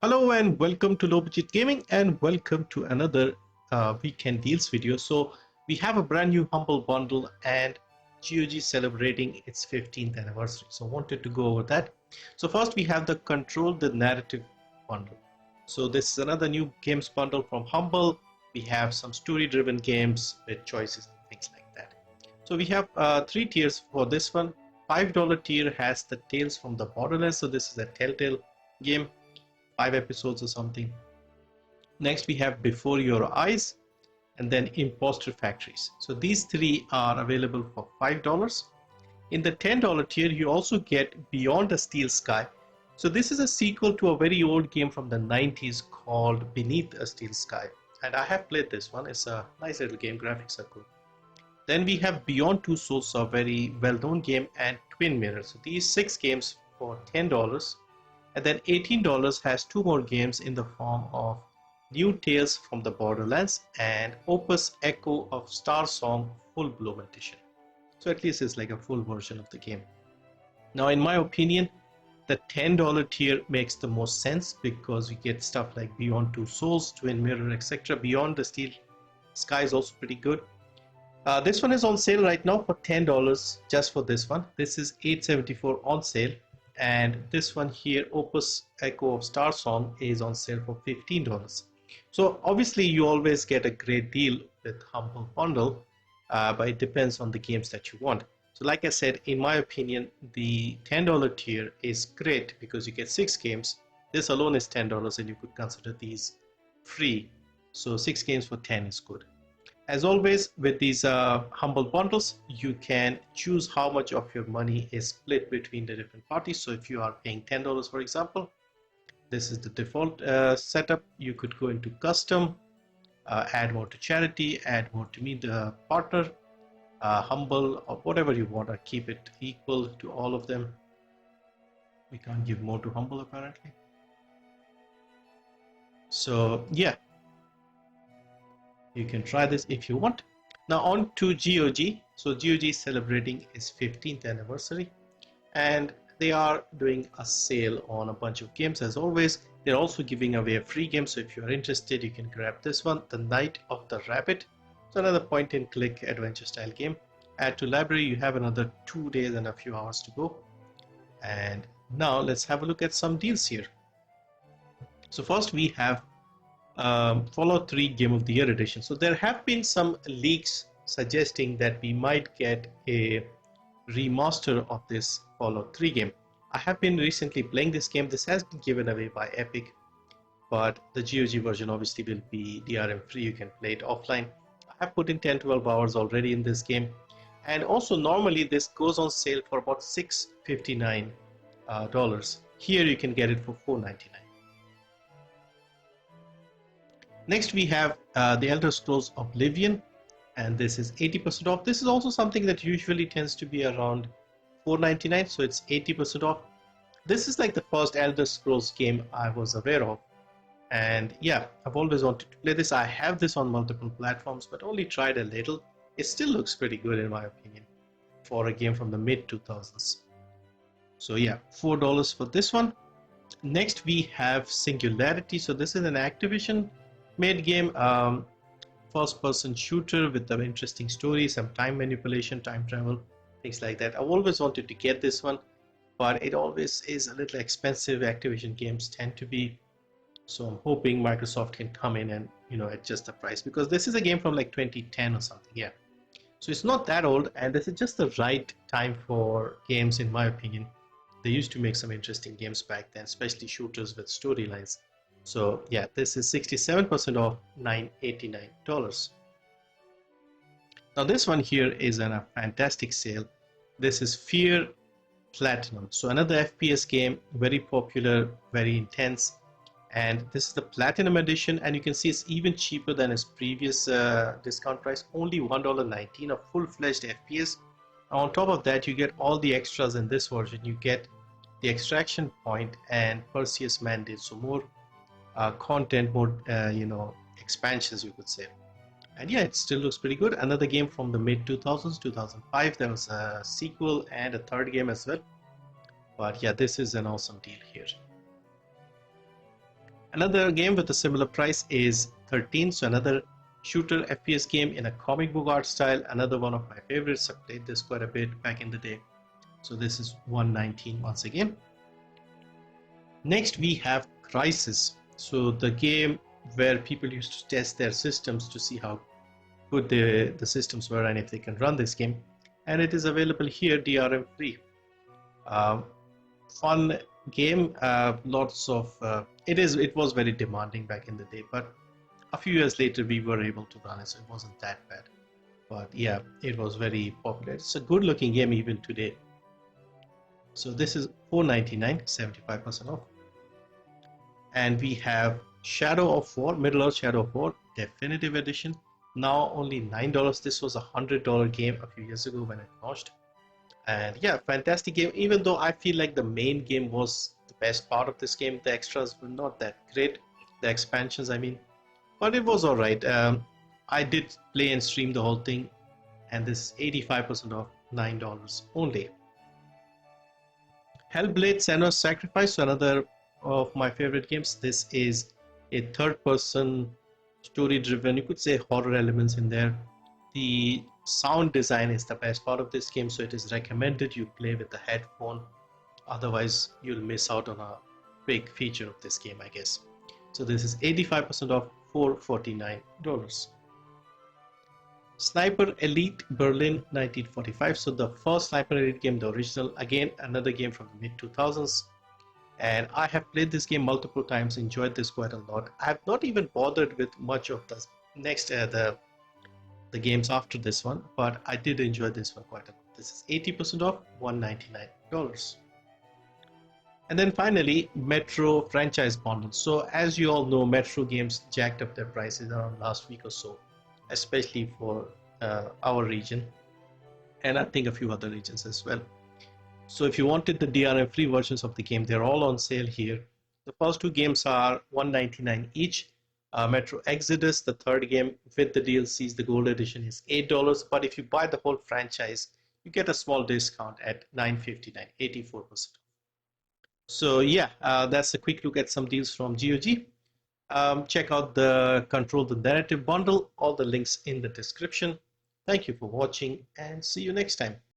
Hello and welcome to Low Budget Gaming and welcome to another weekend deals video. So we have a brand new Humble bundle and GOG celebrating its 15th anniversary. So wanted to go over that. So first we have the Control the Narrative bundle. So this is another new games bundle from Humble. We have some story driven games with choices and things like that. So we have three tiers for this one. $5 tier has the Tales from the Borderlands. So this is a Telltale game, 5 episodes or something. Next we have Before Your Eyes and then Imposter Factories. So these three are available for $5. In the $10 tier you also get Beyond a Steel Sky. So this is a sequel to a very old game from the 90s called Beneath a Steel Sky, and I have played this one. It's a nice little game, graphics are good. Then we have Beyond Two Souls, a very well-known game, and Twin Mirror. So these 6 games for $10. And then $18 has 2 more games in the form of New Tales from the Borderlands and Opus Echo of Star Song Full Bloom Edition. So at least it's like a full version of the game. Now in my opinion, the $10 tier makes the most sense because you get stuff like Beyond Two Souls, Twin Mirror, etc. Beyond the Steel Sky is also pretty good. This one is on sale right now for $10 just for this one. This is $8.74 on sale. And this one here, Opus Echo of Star Song, is on sale for $15. So obviously you always get a great deal with Humble Bundle, but it depends on the games that you want. So like I said, in my opinion, the $10 tier is great because you get 6 games. This alone is $10 and you could consider these free. So 6 games for 10 is good. As always with these Humble bundles, you can choose how much of your money is split between the different parties. So if you are paying $10, for example, this is the default setup. You could go into custom, add more to charity, add more to me, the partner, Humble, or whatever you want, or keep it equal to all of them. We can't give more to Humble apparently. So yeah, you can try this if you want. Now on to GOG. So GOG is celebrating its 15th anniversary and they are doing a sale on a bunch of games. As always, they're also giving away a free game, so if you're interested you can grab this one, The Night of the Rabbit. It's another point and click adventure style game. Add to library. You have another 2 days and a few hours to go. And now let's have a look at some deals here. So first we have Fallout 3 Game of the Year edition. So there have been some leaks suggesting that we might get a remaster of this Fallout 3 game. I have been recently playing this game. This has been given away by Epic, but the GOG version obviously will be DRM free. You can play it offline. I have put in 10-12 hours already in this game, and also normally this goes on sale for about $6.59. Here you can get it for $4.99. Next we have The Elder Scrolls Oblivion, and this is 80% off. This is also something that usually tends to be around $4.99, so it's 80% off. This is like the first Elder Scrolls game I was aware of, and yeah, I've always wanted to play this. I have this on multiple platforms but only tried a little. It still looks pretty good in my opinion for a game from the mid 2000s. So yeah, $4 for this one. Next we have Singularity. So this is an Activision made game, first person shooter with an interesting story, some time manipulation, time travel, things like that. I've always wanted to get this one, but it always is a little expensive. Activision games tend to be, so I'm hoping Microsoft can come in and adjust the price, because this is a game from like 2010 or something. Yeah, so it's not that old, and this is just the right time for games in my opinion. They used to make some interesting games back then, especially shooters with storylines. So yeah, this is 67% off, $9.89. Now this one here is a fantastic sale. This is Fear Platinum. So another FPS game, very popular, very intense. And this is the Platinum Edition, and you can see it's even cheaper than its previous discount price, only $1.19, a full-fledged FPS. On top of that, you get all the extras in this version. You get the Extraction Point and Perseus Mandate, so more content, more expansions, you could say. And yeah, it still looks pretty good. Another game from the mid 2000s, 2005. There was a sequel and a third game as well. But yeah, this is an awesome deal here. Another game with a similar price is 13, so another shooter FPS game in a comic book art style, another one of my favorites. I played this quite a bit back in the day. So this is 119 once again. Next we have Crisis. So the game where people used to test their systems to see how good the systems were and if they can run this game. And it is available here DRM free. Fun game, lots of it was very demanding back in the day, but a few years later we were able to run it, so it wasn't that bad. But yeah, it was very popular. It's a good looking game even today. So this is $4.99, 75% off. And we have Shadow of War, Middle-earth Shadow of War Definitive Edition, now only $9. This was a $100 game a few years ago when it launched. And yeah, fantastic game. Even though I feel like the main game was the best part of this game, the extras were not that great, the expansions I mean, but it was alright. I did play and stream the whole thing, and this is 85% off, $9 only. Hellblade: Senua's Sacrifice, so another of my favorite games. This is a third-person story-driven, you could say horror elements in there. The sound design is the best part of this game, so it is recommended you play with the headphone, otherwise you'll miss out on a big feature of this game, I guess. So this is 85% off, $449. Sniper Elite Berlin 1945, so the first Sniper Elite game, the original, again another game from the mid 2000s, and I have played this game multiple times, enjoyed this quite a lot. I have not even bothered with much of the next the games after this one, but I did enjoy this one quite a lot. This is 80% off, $199. And then finally, Metro franchise bundle. So as you all know, Metro games jacked up their prices around last week or so, especially for our region, and I think a few other regions as well. So if you wanted the DRM free versions of the game, they're all on sale here. The first two games are $199 each. Metro Exodus, the third game with the DLCs, the gold edition is $8, but if you buy the whole franchise, you get a small discount at $9.59, 84%. So yeah, that's a quick look at some deals from GOG. Check out the Control the Narrative bundle, all the links in the description. Thank you for watching and see you next time.